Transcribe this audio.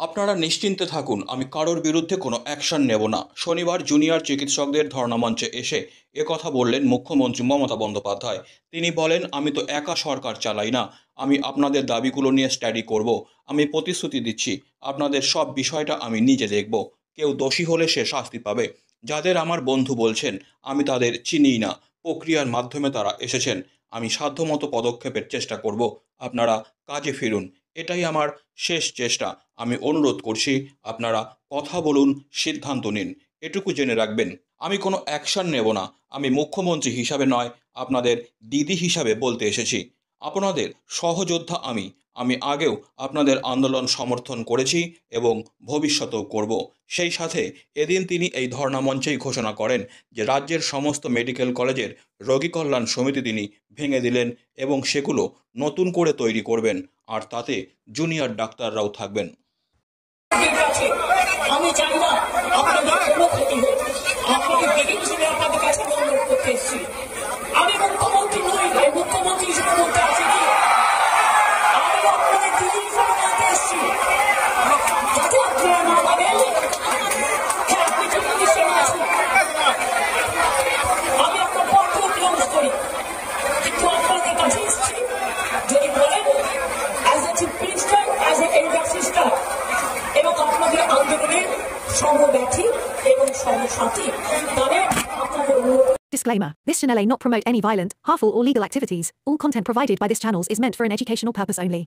আপনারা নিশ্চিন্তে থাকুন, আমি কারোর বিরুদ্ধে কোনো অ্যাকশন নেব না। শনিবার জুনিয়র চিকিৎসকদের ধর্ণা মঞ্চে এসে একথা বললেন মুখ্যমন্ত্রী মমতা বন্দ্যোপাধ্যায়। তিনি বলেন, আমি তো একা সরকার চালাই না, আমি আপনাদের দাবিগুলো নিয়ে স্টাডি করব। আমি প্রতিশ্রুতি দিচ্ছি, আপনাদের সব বিষয়টা আমি নিজে দেখব। কেউ দোষী হলে সে শাস্তি পাবে। যাদের আমার বন্ধু বলছেন, আমি তাদের চিনিই না। প্রক্রিয়ার মাধ্যমে তারা এসেছেন। আমি সাধ্যমতো পদক্ষেপের চেষ্টা করব। আপনারা কাজে ফিরুন। এটাই আমার শেষ চেষ্টা। আমি অনুরোধ করছি, আপনারা কথা বলুন, সিদ্ধান্ত নিন। এটুকু জেনে রাখবেন, আমি কোনো অ্যাকশন নেব না। আমি মুখ্যমন্ত্রী হিসাবে নয়, আপনাদের দিদি হিসাবে বলতে এসেছি। আপনাদের সহযোদ্ধা আমি। আমি আগেও আপনাদের আন্দোলন সমর্থন করেছি এবং ভবিষ্যতেও করব। সেই সাথে এদিন তিনি এই ধর্ণা মঞ্চেই ঘোষণা করেন যে রাজ্যের সমস্ত মেডিকেল কলেজের রোগী কল্যাণ সমিতি তিনি ভেঙে দিলেন এবং সেগুলো নতুন করে তৈরি করবেন, আর তাতে জুনিয়র ডাক্তাররাও থাকবেন। আমি চাই না আপনাদের কোনো ক্ষতি হোক। আপনাদের দিদি হিসেবে আপনাদের কাছে অনুরোধ করতে এসেছি। আমি মুখ্যমন্ত্রী নই, আমি মুখ্যমন্ত্রী হিসেবে বলতে আসি কি, আমি আপনাদের দিদি হিসেবে বলতে এসেছি। যদি আপনারা না ভাবেন, হ্যাঁ আপনি দিদি হিসেবে আসুন, আমি আপনার পক্ষ ক্লোজ করি, কিন্তু আপনাদের কাছে এসেছি। যদি বলেন as a chief minister, as a elder sister এবং আপনাদের আন্দোলনের সহব্যাথী এবং সহসাথী, তবে আপনাদের অনুরোধ। Disclaimer. This channel may not promote any violent, harmful or legal activities. All content provided by this channel is meant for an educational purpose only.